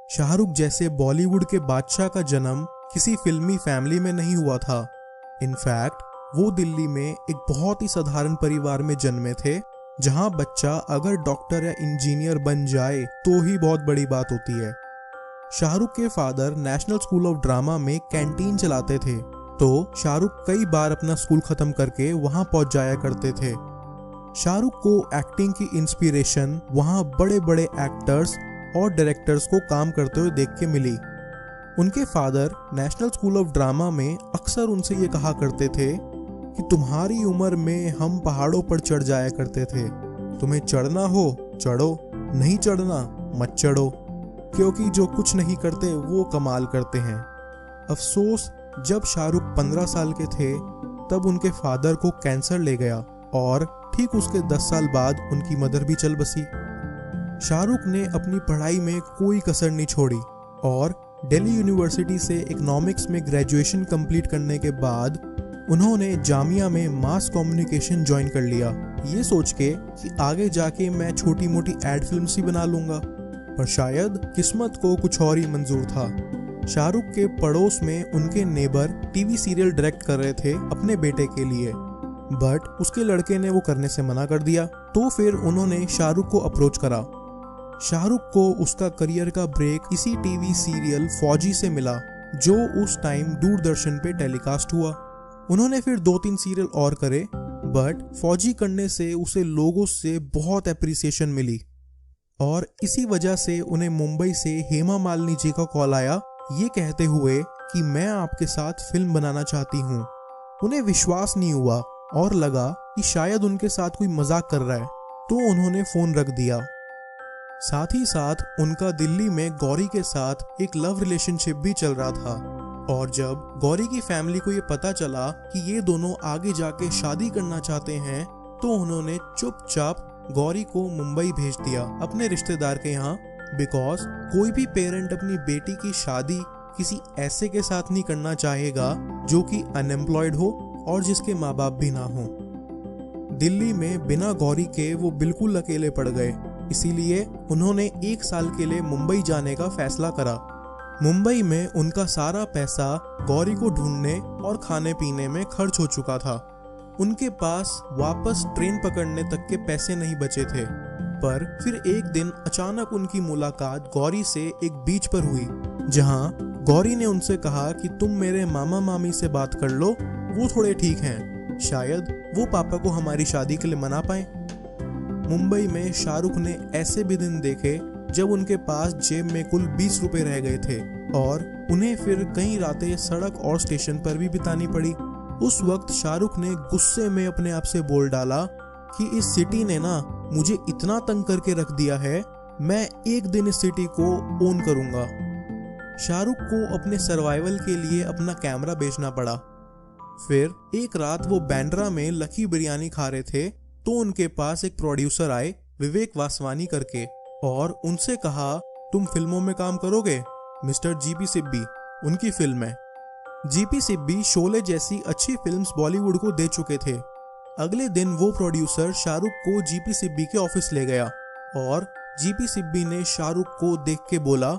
शाहरुख जैसे बॉलीवुड के बादशाह का जन्म किसी फिल्मी फैमिली में नहीं हुआ था। इनफैक्ट वो दिल्ली में एक बहुत ही साधारण परिवार में जन्मे थे, जहां बच्चा अगर डॉक्टर या इंजीनियर बन जाए तो ही बहुत बड़ी बात होती है। शाहरुख के father national school of drama में कैंटीन चलाते थे, तो शाहरुख कई बार अपना स्कूल खत्म करके वहां पहुंच जाया करते थे। शाहरुख को एक्टिंग की इंस्पिरेशन वहां बड़े बड़े एक्टर्स और डायरेक्टर्स को काम करते हुए देख के मिली। उनके father national school of drama में अक्सर उनसे ये कहा करते थे कि तुम्हारी उम्र में हम पहाड़ों पर चढ़ जाया करते थे, तुम्हें चढ़ना हो चढ़ो, नहीं चढ़ना मत चढ़ो, क्योंकि जो कुछ नहीं करते वो कमाल करते हैं। अफसोस जब शाहरुख 15 साल के थे तब उनके फादर को कैंसर ले गया और ठीक उसके 10 साल बाद उनकी मदर भी चल बसी। शाहरुख ने अपनी पढ़ाई में कोई कसर नहीं छोड़ी और दिल्ली यूनिवर्सिटी से इकोनॉमिक्स में ग्रेजुएशन कंप्लीट करने के बाद उन्होंने जामिया में मास कम्युनिकेशन ज्वाइन कर लिया, ये सोच के कि आगे जाके मैं छोटी मोटी एड फिल्म्स ही बना लूंगा। पर शायद किस्मत को कुछ और ही मंजूर था। शाहरुख के पड़ोस में उनके नेबर टीवी सीरियल डायरेक्ट कर रहे थे अपने बेटे के लिए, बट उसके लड़के ने वो करने से मना कर दिया। तो फिर उन्होंने शाहरुख को अप्रोच करा। शाहरुख को उसका करियर का ब्रेक इसी टीवी सीरियल फौजी से मिला, जो उस टाइम दूरदर्शन पे टेलीकास्ट हुआ। उन्होंने फिर 2-3 सीरियल और करे, बट फौजी करने से उसे लोगों से बहुत एप्रिसिएशन मिली और इसी वजह से उन्हें मुंबई से हेमा मालिनी जी का कॉल आया, ये कहते हुए कि मैं आपके साथ फिल्म बनाना चाहती हूँ। उन्हें विश्वास नहीं हुआ और लगा कि शायद उनके साथ कोई मजाक कर रहा है, तो उन्होंने फोन रख दिया। साथ ही साथ उनका दिल्ली में गौरी के साथ एक लव रिलेशनशिप भी चल रहा था और जब गौरी की फैमिली को ये पता चला कि ये दोनों आगे जाके शादी करना चाहते हैं, तो उन्होंने चुपचाप गौरी को मुंबई भेज दिया अपने रिश्तेदार के यहाँ, बिकॉज कोई भी पेरेंट अपनी बेटी की शादी किसी ऐसे के साथ नहीं करना चाहेगा जो कि अनएम्प्लॉयड हो और जिसके माँ बाप भी ना हो। दिल्ली में बिना गौरी के वो बिल्कुल अकेले पड़ गए, इसीलिए उन्होंने 1 साल के लिए मुंबई जाने का फैसला करा। मुंबई में उनका सारा पैसा गौरी को ढूंढने और खाने पीने में खर्च हो चुका था। उनके पास वापस ट्रेन पकड़ने तक के पैसे नहीं बचे थे। पर फिर एक दिन अचानक उनकी मुलाकात गौरी से एक बीच पर हुई, जहां गौरी ने उनसे कहा कि तुम मेरे मामा मामी से बात कर लो, वो थोड़े ठीक हैं, शायद वो पापा को हमारी शादी के लिए मना पाए। मुंबई में शाहरुख ने ऐसे भी दिन देखे जब उनके पास जेब में कुल 20 रुपए रह गए थे और उन्हें फिर कई रातें सड़क और स्टेशन पर भी बितानी पड़ी। उस वक्त शाहरुख ने गुस्से में अपने आप से बोल डाला कि इस सिटी ने ना मुझे इतना तंग करके रख दिया है, मैं एक दिन इस सिटी को ओन करूंगा। शाहरुख को अपने सर्वाइवल के लिए अपना कैमरा बेचना पड़ा। फिर एक रात वो बांद्रा में लकी बिरयानी खा रहे थे, तो उनके पास एक प्रोड्यूसर आए विवेक वासवानी करके और उनसे कहा, तुम फिल्मों में काम करोगे? मिस्टर जीपी सिब्बी उनकी फिल्म है। जीपी सिब्बी शोले जैसी अच्छी फिल्म्स बॉलीवुड को दे चुके थे। अगले दिन वो प्रोड्यूसर शाहरुख को जीपी सिब्बी के ऑफिस ले गया और जीपी सिब्बी ने शाहरुख को देख के बोला,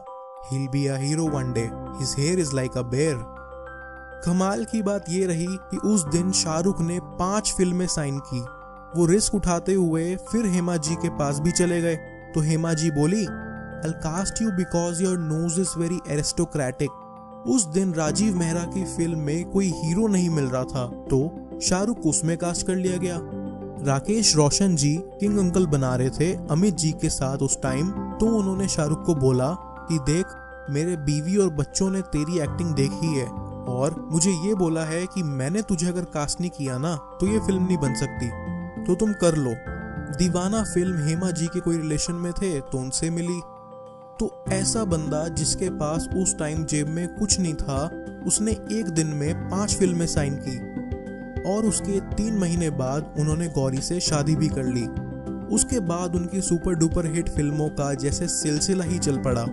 he'll be a hero one day, his hair is like a bear। कमाल की बात ये रही कि उस दिन शाहरुख ने 5 फिल्में साइन की। वो रिस्क उठाते हुए फिर हेमा जी के पास भी चले गए, तो हेमा जी बोली, I'll cast you because your nose is very aristocratic। उस दिन राजीव मेहरा की फिल्म में कोई हीरो नहीं मिल रहा था, तो शाहरुख को उसमें कास्ट कर लिया गया। राकेश रोशन जी किंग अंकल बना रहे थे अमित जी के साथ उस टाइम, तो उन्होंने शाहरुख को बोला कि देख, मेरे बीवी और बच्चों ने तेरी एक्टिंग देखी है और मुझे ये बोला है कि मैंने तुझे अगर कास्ट नहीं किया ना तो ये फिल्म नहीं बन सकती, तो तुम कर लो। दीवाना फिल्म हेमा जी के कोई रिलेशन में थे तो उनसे मिली। तो ऐसा बंदा जिसके पास उस टाइम जेब में कुछ नहीं था, उसने एक दिन में 5 फिल्में साइन की और उसके 3 महीने बाद उन्होंने गौरी से शादी भी कर ली। उसके बाद उनकी सुपर डुपर हिट फिल्मों का जैसे सिलसिला ही चल पड़ा।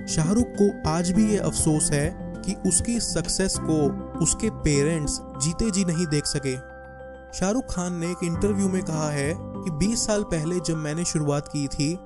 शाहरुख को आज भी ये अफसोस है कि उसकी सक्सेस को उसके पेरेंट्स जीते जी नहीं देख सके। शाहरुख खान ने एक इंटरव्यू में कहा है कि 20 साल पहले जब मैंने शुरुआत की थी